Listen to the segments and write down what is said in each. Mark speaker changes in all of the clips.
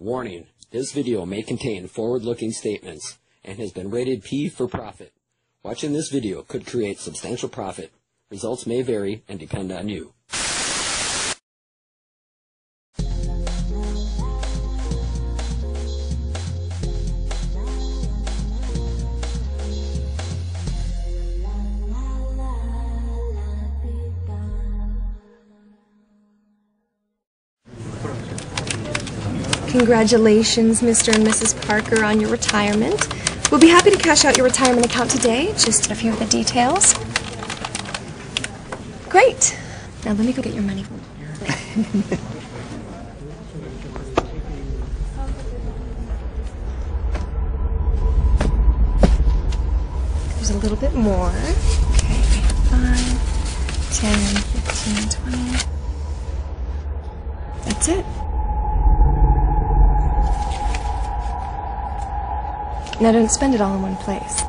Speaker 1: Warning, this video may contain forward-looking statements and has been rated P for profit. Watching this video could create substantial profit. Results may vary and depend on you.
Speaker 2: Congratulations, Mr. and Mrs. Parker, on your retirement. We'll be happy to cash out your retirement account today. Just a few of the details. Great. Now let me go get your money. There's a little bit more. Okay, 5, 10, 15, 20. That's it. Now don't spend it all in one place.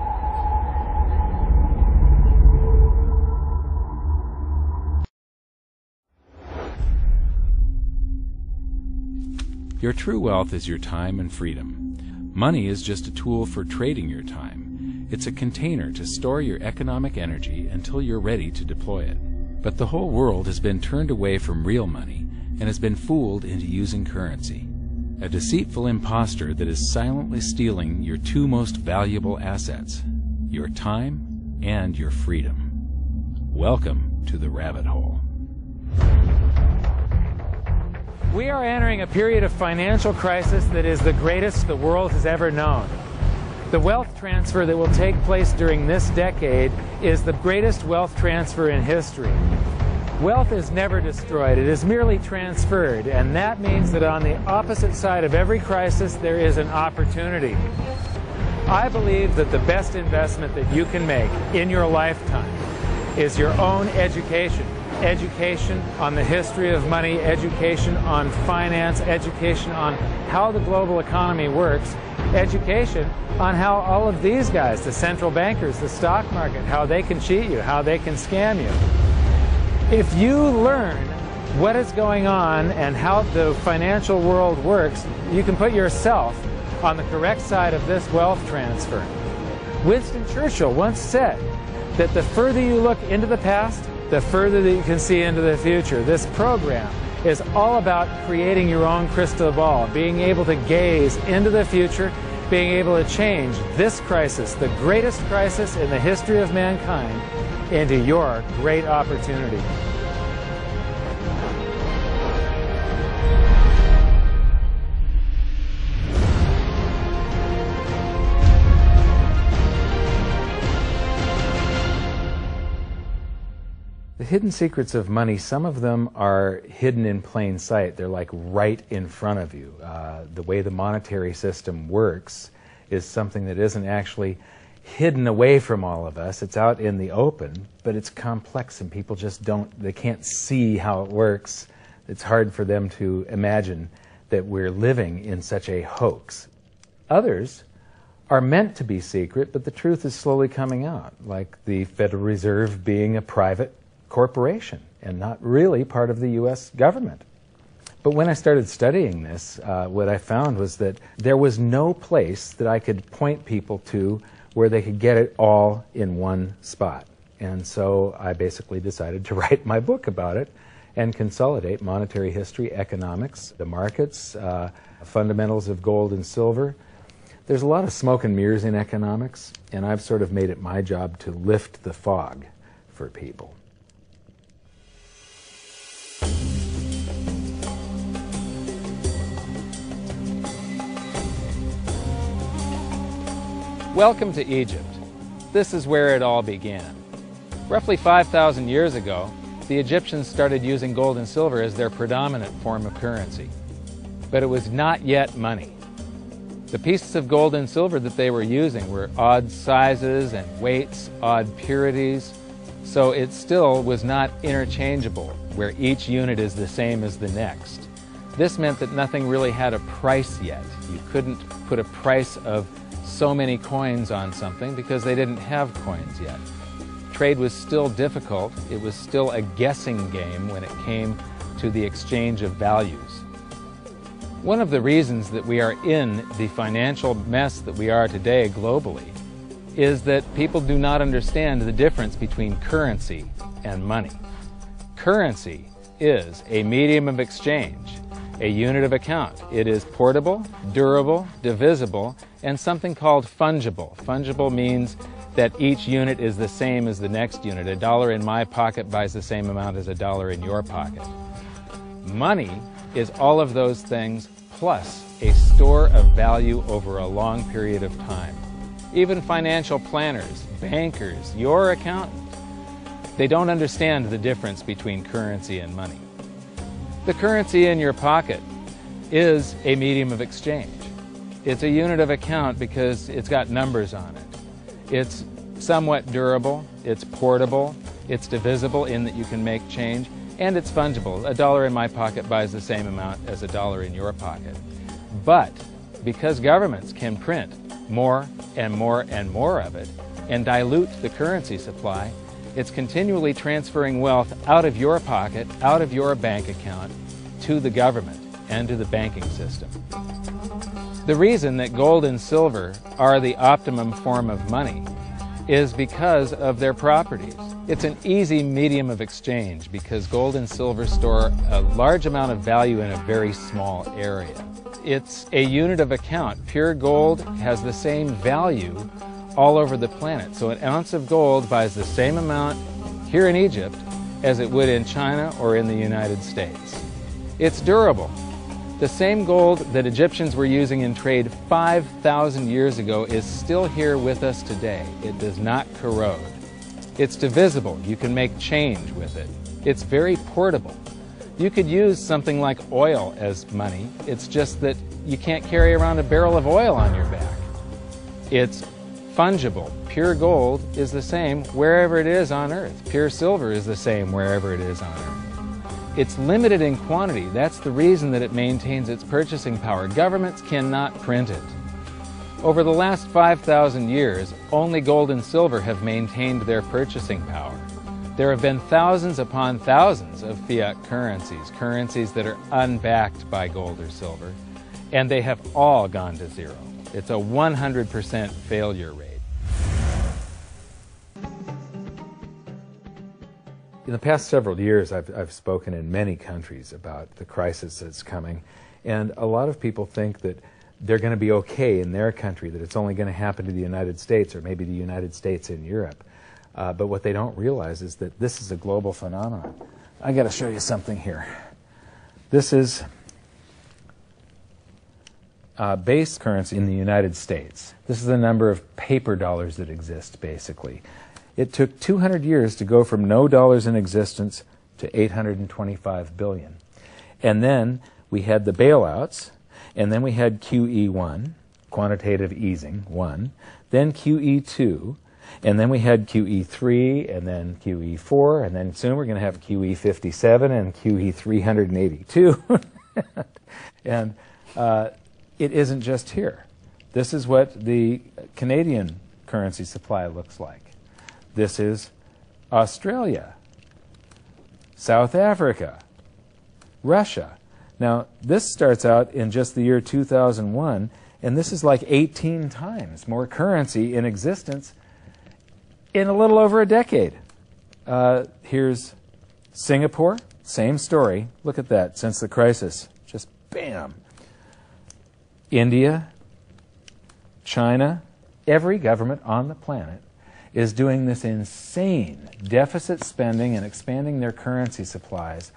Speaker 3: Your true wealth is your time and freedom. Money is just a tool for trading your time. It's a container to store your economic energy until you're ready to deploy it. But the whole world has been turned away from real money and has been fooled into using currency. A deceitful impostor that is silently stealing your two most valuable assets, your time and your freedom. Welcome to the rabbit hole.
Speaker 4: We are entering a period of financial crisis that is the greatest the world has ever known. The wealth transfer that will take place during this decade is the greatest wealth transfer in history. Wealth is never destroyed, it is merely transferred, and that means that on the opposite side of every crisis there is an opportunity. I believe that the best investment that you can make in your lifetime is your own education. Education on the history of money, education on finance, education on how the global economy works, education on how all of these guys, the central bankers, the stock market, how they can cheat you, how they can scam you. If you learn what is going on and how the financial world works, you can put yourself on the correct side of this wealth transfer. Winston Churchill once said that the further you look into the past, the further that you can see into the future. This program is all about creating your own crystal ball, being able to gaze into the future, being able to change this crisis, the greatest crisis in the history of mankind, into your great opportunity. The hidden secrets of money, some of them are hidden in plain sight. They're like right in front of you. The way the monetary system works is something that isn't actually hidden away from all of us. It's out in the open, but it's complex and people just they can't see how it works. It's hard for them to imagine that we're living in such a hoax. Others are meant to be secret, but the truth is slowly coming out, like the Federal Reserve being a private corporation and not really part of the U.S. government. But when I started studying this, what I found was that there was no place that I could point people to where they could get it all in one spot. And so I basically decided to write my book about it and consolidate monetary history, economics, the markets, fundamentals of gold and silver. There's a lot of smoke and mirrors in economics, and I've sort of made it my job to lift the fog for people. Welcome to Egypt. This is where it all began. Roughly 5,000 years ago, the Egyptians started using gold and silver as their predominant form of currency. But it was not yet money. The pieces of gold and silver that they were using were odd sizes and weights, odd purities, so it still was not interchangeable, where each unit is the same as the next. This meant that nothing really had a price yet. You couldn't put a price of so many coins on something because they didn't have coins yet. Trade was still difficult. It was still a guessing game when it came to the exchange of values. One of the reasons that we are in the financial mess that we are today globally is that people do not understand the difference between currency and money. Currency is a medium of exchange, a unit of account. It is portable, durable, divisible, and something called fungible. Fungible means that each unit is the same as the next unit. A dollar in my pocket buys the same amount as a dollar in your pocket. Money is all of those things plus a store of value over a long period of time. Even financial planners, bankers, your accountant, they don't understand the difference between currency and money. The currency in your pocket is a medium of exchange. It's a unit of account because it's got numbers on it. It's somewhat durable, it's portable, it's divisible in that you can make change, and it's fungible. A dollar in my pocket buys the same amount as a dollar in your pocket. But because governments can print more and more and more of it and dilute the currency supply, it's continually transferring wealth out of your pocket, out of your bank account, to the government and to the banking system. The reason that gold and silver are the optimum form of money is because of their properties. It's an easy medium of exchange because gold and silver store a large amount of value in a very small area. It's a unit of account. Pure gold has the same value all over the planet. So an ounce of gold buys the same amount here in Egypt as it would in China or in the United States. It's durable. The same gold that Egyptians were using in trade 5,000 years ago is still here with us today. It does not corrode. It's divisible. You can make change with it. It's very portable. You could use something like oil as money. It's just that you can't carry around a barrel of oil on your back. It's fungible. Pure gold is the same wherever it is on Earth. Pure silver is the same wherever it is on Earth. It's limited in quantity. That's the reason that it maintains its purchasing power. Governments cannot print it. Over the last 5,000 years, only gold and silver have maintained their purchasing power. There have been thousands upon thousands of fiat currencies, currencies that are unbacked by gold or silver, and they have all gone to zero. It's a 100% failure rate. In the past several years, I've spoken in many countries about the crisis that's coming, and a lot of people think that they're going to be okay in their country, that it's only going to happen to the United States or maybe the United States in Europe. But what they don't realize is that this is a global phenomenon. I got to show you something here. This is base currency in the United States. This is the number of paper dollars that exist, basically. It took 200 years to go from no dollars in existence to 825 billion. And then we had the bailouts, and then we had QE1, quantitative easing, 1, then QE2, and then we had QE3, and then QE4, and then soon we're going to have QE57 and QE382. And it isn't just here. This is what the Canadian currency supply looks like. This is Australia, South Africa, Russia. Now, this starts out in just the year 2001, and this is like 18 times more currency in existence in a little over a decade. Here's Singapore, same story. Look at that, since the crisis, just bam. India, China, every government on the planet is doing this insane deficit spending and expanding their currency supplies,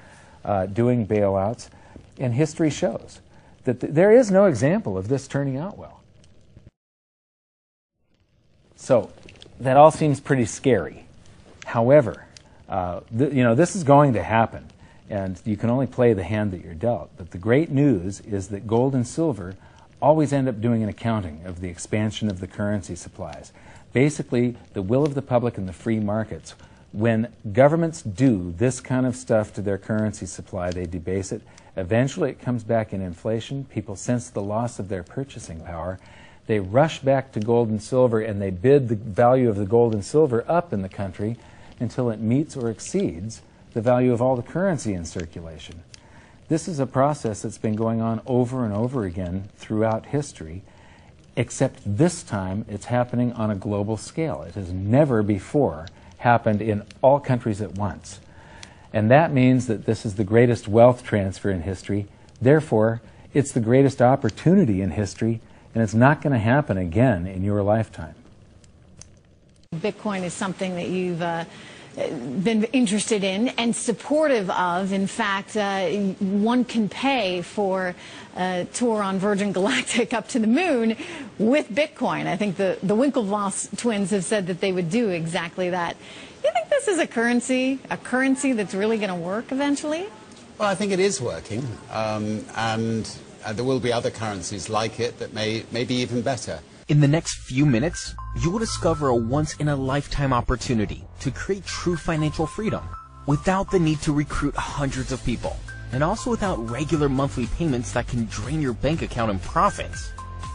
Speaker 4: doing bailouts, and history shows that there is no example of this turning out well. So that all seems pretty scary. However, this is going to happen, and you can only play the hand that you're dealt. But the great news is that gold and silver always end up doing an accounting of the expansion of the currency supplies. Basically, the will of the public and the free markets. When governments do this kind of stuff to their currency supply, they debase it. Eventually, it comes back in inflation. People sense the loss of their purchasing power. They rush back to gold and silver, and they bid the value of the gold and silver up in the country until it meets or exceeds the value of all the currency in circulation. This is a process that's been going on over and over again throughout history, except this time it's happening on a global scale. It has never before happened in all countries at once. And that means that this is the greatest wealth transfer in history. Therefore, it's the greatest opportunity in history, and it's not going to happen again in your lifetime.
Speaker 5: Bitcoin is something that you've been interested in and supportive of. In fact, one can pay for a tour on Virgin Galactic up to the moon with Bitcoin. I think the Winklevoss twins have said that they would do exactly that. Do you think this is a currency that's really going to work eventually?
Speaker 6: Well, I think it is working, and there will be other currencies like it that may be even better.
Speaker 7: In the next few minutes, you will discover a once-in-a-lifetime opportunity to create true financial freedom without the need to recruit hundreds of people, and also without regular monthly payments that can drain your bank account in profits.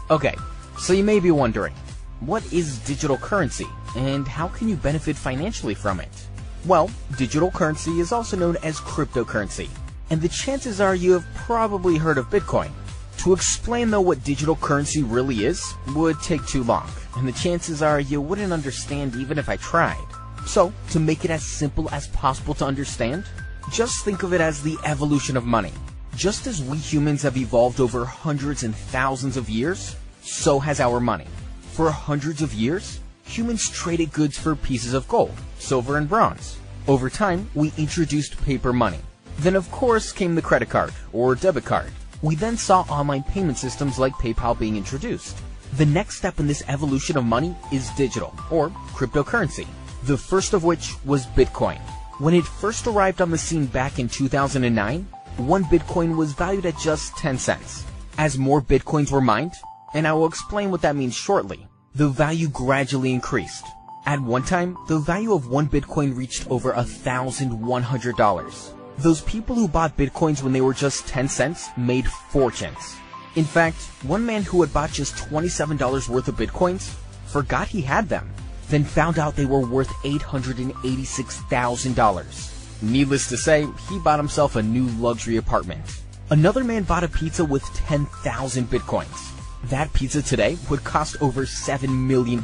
Speaker 7: Okay, so you may be wondering, what is digital currency, and how can you benefit financially from it? Well, digital currency is also known as cryptocurrency, and the chances are you have probably heard of Bitcoin. To explain though what digital currency really is would take too long, and the chances are you wouldn't understand even if I tried. So, to make it as simple as possible to understand, just think of it as the evolution of money. Just as we humans have evolved over hundreds and thousands of years, so has our money. For hundreds of years, humans traded goods for pieces of gold, silver, and bronze. Over time, we introduced paper money. Then of course came the credit card, or debit card. We then saw online payment systems like PayPal being introduced. The next step in this evolution of money is digital, or cryptocurrency, the first of which was Bitcoin. When it first arrived on the scene back in 2009, one Bitcoin was valued at just 10 cents. As more Bitcoins were mined, and I will explain what that means shortly, the value gradually increased. At one time, the value of one Bitcoin reached over $1,100. Those people who bought Bitcoins when they were just 10 cents made fortunes. In fact, one man who had bought just $27 worth of Bitcoins forgot he had them, then found out they were worth $886,000. Needless to say, he bought himself a new luxury apartment. Another man bought a pizza with 10,000 Bitcoins. That pizza today would cost over $7 million.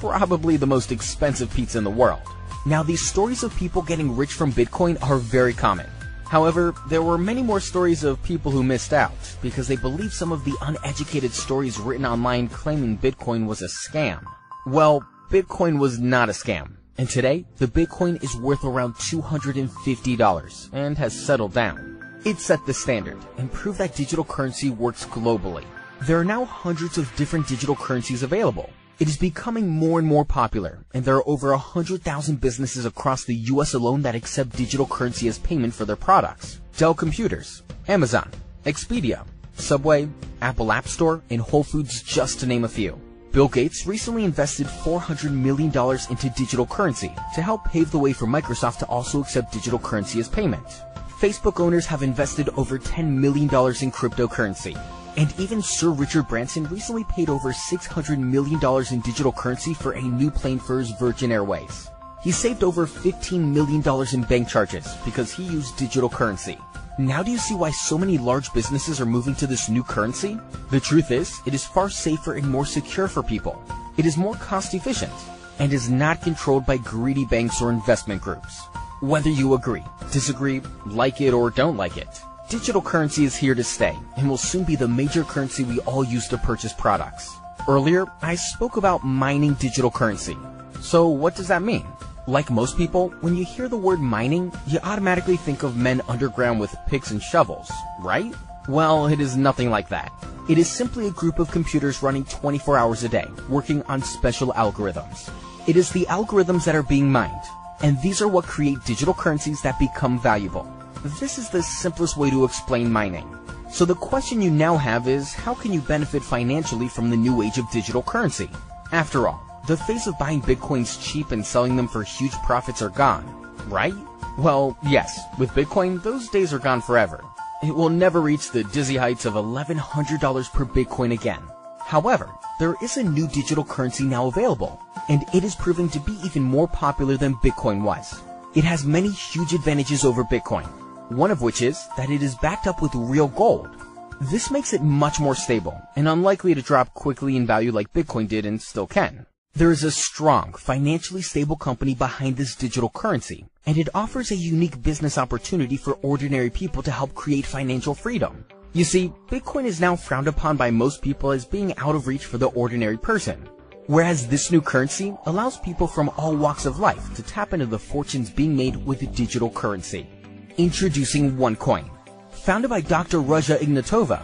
Speaker 7: Probably the most expensive pizza in the world. Now, these stories of people getting rich from Bitcoin are very common. However, there were many more stories of people who missed out because they believed some of the uneducated stories written online claiming Bitcoin was a scam. Well, Bitcoin was not a scam, and today, the Bitcoin is worth around $250 and has settled down. It set the standard and proved that digital currency works globally. There are now hundreds of different digital currencies available. It is becoming more and more popular, and there are over 100,000 businesses across the US alone that accept digital currency as payment for their products. Dell Computers, Amazon, Expedia, Subway, Apple App Store, and Whole Foods, just to name a few. Bill Gates recently invested $400 million into digital currency to help pave the way for Microsoft to also accept digital currency as payment. Facebook owners have invested over $10 million in cryptocurrency. And even Sir Richard Branson recently paid over $600 million in digital currency for a new plane for his Virgin Airways. He saved over $15 million in bank charges because he used digital currency. Now do you see why so many large businesses are moving to this new currency? The truth is, it is far safer and more secure for people. It is more cost efficient and is not controlled by greedy banks or investment groups. Whether you agree, disagree, like it, or don't like it, digital currency is here to stay and will soon be the major currency we all use to purchase products. Earlier, I spoke about mining digital currency. So what does that mean? Like most people, when you hear the word mining, you automatically think of men underground with picks and shovels, right? Well, it is nothing like that. It is simply a group of computers running 24 hours a day, working on special algorithms. It is the algorithms that are being mined, and these are what create digital currencies that become valuable. This is the simplest way to explain mining. So the question you now have is, how can you benefit financially from the new age of digital currency? After all, the phase of buying Bitcoins cheap and selling them for huge profits are gone, right? Well, yes, with Bitcoin, those days are gone forever. It will never reach the dizzy heights of $1,100 per Bitcoin again. However, there is a new digital currency now available, and it is proving to be even more popular than Bitcoin was. It has many huge advantages over Bitcoin. one of which is that it is backed up with real gold. This makes it much more stable and unlikely to drop quickly in value like Bitcoin did and still can. There is a strong, financially stable company behind this digital currency, and it offers a unique business opportunity for ordinary people to help create financial freedom. You see, Bitcoin is now frowned upon by most people as being out of reach for the ordinary person, whereas this new currency allows people from all walks of life to tap into the fortunes being made with the digital currency. Introducing OneCoin. Founded by Dr. Ruja Ignatova,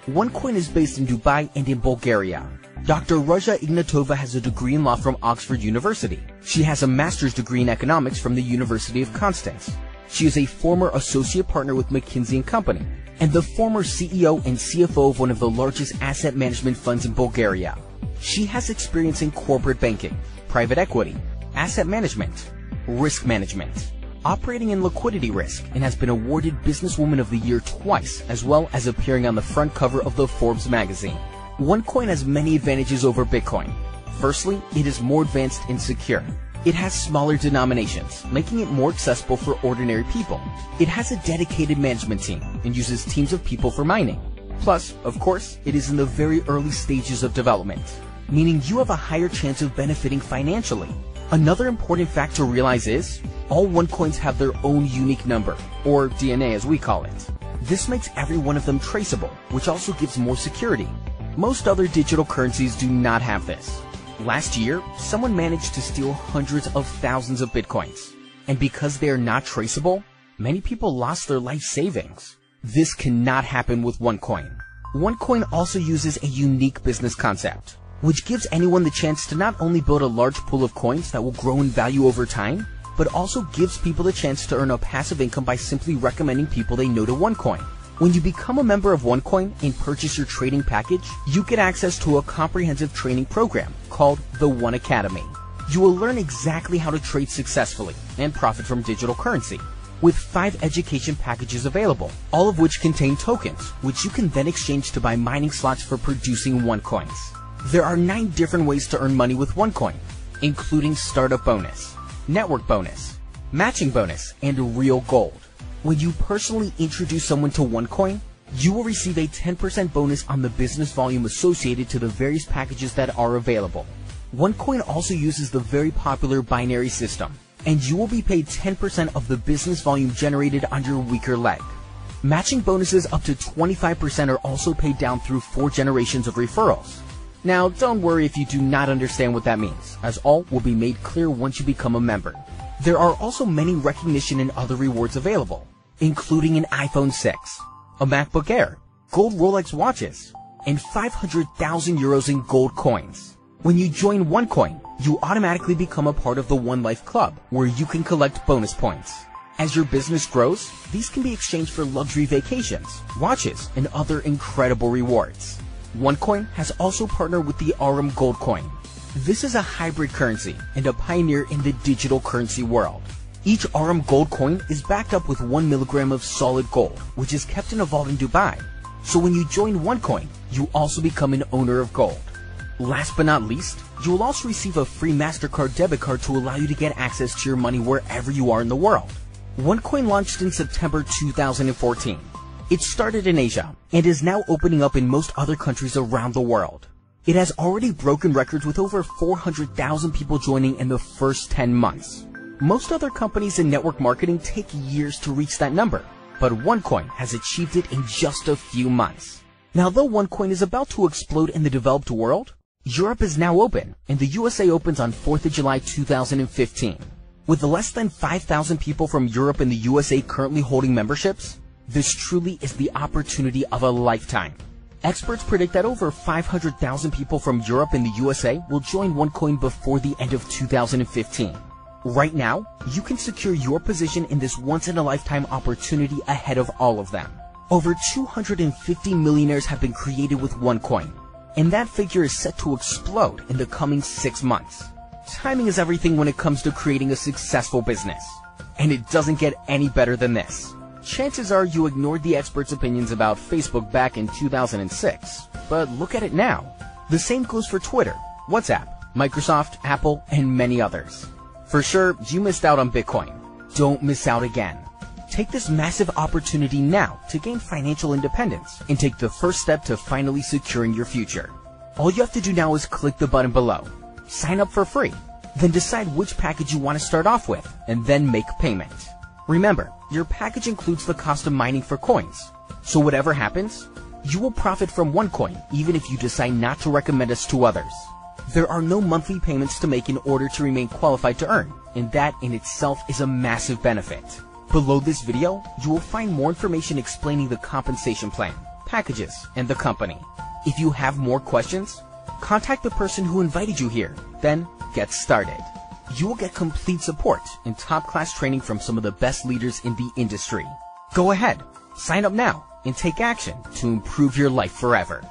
Speaker 7: OneCoin is based in Dubai and in Bulgaria. Dr. Ruja Ignatova has a degree in law from Oxford University. She has a master's degree in economics from the University of Constance. She is a former associate partner with McKinsey & Company and the former CEO and CFO of one of the largest asset management funds in Bulgaria. She has experience in corporate banking, private equity, asset management, risk management, operating in liquidity risk, and has been awarded Businesswoman of the Year twice, as well as appearing on the front cover of the Forbes magazine. OneCoin has many advantages over Bitcoin. Firstly, it is more advanced and secure. It has smaller denominations, making it more accessible for ordinary people. It has a dedicated management team and uses teams of people for mining. Plus, of course, it is in the very early stages of development, meaning you have a higher chance of benefiting financially. Another important fact to realize is, all OneCoins have their own unique number, or DNA as we call it. This makes every one of them traceable, which also gives more security. Most other digital currencies do not have this. Last year, someone managed to steal hundreds of thousands of Bitcoins. And because they are not traceable, many people lost their life savings. This cannot happen with OneCoin. OneCoin also uses a unique business concept, which gives anyone the chance to not only build a large pool of coins that will grow in value over time, but also gives people the chance to earn a passive income by simply recommending people they know to OneCoin. When you become a member of OneCoin and purchase your trading package, you get access to a comprehensive training program called the One Academy. You will learn exactly how to trade successfully and profit from digital currency, with 5 education packages available, all of which contain tokens, which you can then exchange to buy mining slots for producing OneCoins. There are 9 different ways to earn money with OneCoin, including startup bonus, network bonus, matching bonus, and real gold. When you personally introduce someone to OneCoin, you will receive a 10% bonus on the business volume associated to the various packages that are available. OneCoin also uses the very popular binary system, and you will be paid 10% of the business volume generated on your weaker leg. Matching bonuses up to 25% are also paid down through 4 generations of referrals. Now, don't worry if you do not understand what that means, as all will be made clear once you become a member. There are also many recognition and other rewards available, including an iPhone 6, a MacBook Air, gold Rolex watches, and 500,000 euros in gold coins. When you join OneCoin, you automatically become a part of the One Life Club, where you can collect bonus points. As your business grows, these can be exchanged for luxury vacations, watches, and other incredible rewards. OneCoin has also partnered with the Arum Gold Coin. This is a hybrid currency and a pioneer in the digital currency world. Each Arum Gold coin is backed up with 1 milligram of solid gold, which is kept in a vault in Dubai. So when you join OneCoin, you also become an owner of gold. Last but not least, you will also receive a free MasterCard debit card to allow you to get access to your money wherever you are in the world. OneCoin launched in September 2014. It started in Asia and is now opening up in most other countries around the world. It has already broken records with over 400,000 people joining in the first 10 months. Most other companies in network marketing take years to reach that number, but OneCoin has achieved it in just a few months. Now, though OneCoin is about to explode in the developed world, Europe is now open, and the USA opens on 4th of July 2015. With less than 5,000 people from Europe and the USA currently holding memberships, this truly is the opportunity of a lifetime. Experts predict that over 500,000 people from Europe and the USA will join OneCoin before the end of 2015. Right now, you can secure your position in this once-in-a-lifetime opportunity ahead of all of them. Over 250 millionaires have been created with OneCoin, and that figure is set to explode in the coming 6 months. Timing is everything when it comes to creating a successful business, and it doesn't get any better than this. Chances are you ignored the experts' opinions about Facebook back in 2006, but look at it now. The same goes for Twitter, WhatsApp, Microsoft, Apple, and many others. For sure, you missed out on Bitcoin. Don't miss out again. Take this massive opportunity now to gain financial independence and take the first step to finally securing your future. All you have to do now is click the button below. Sign up for free. Then decide which package you want to start off with, and then make payment. Remember, your package includes the cost of mining for coins. So whatever happens, you will profit from one coin, even if you decide not to recommend us to others. There are no monthly payments to make in order to remain qualified to earn, and that in itself is a massive benefit. Below this video, you will find more information explaining the compensation plan, packages, and the company. If you have more questions, contact the person who invited you here, then get started. You will get complete support and top-class training from some of the best leaders in the industry. Go ahead, sign up now, and take action to improve your life forever.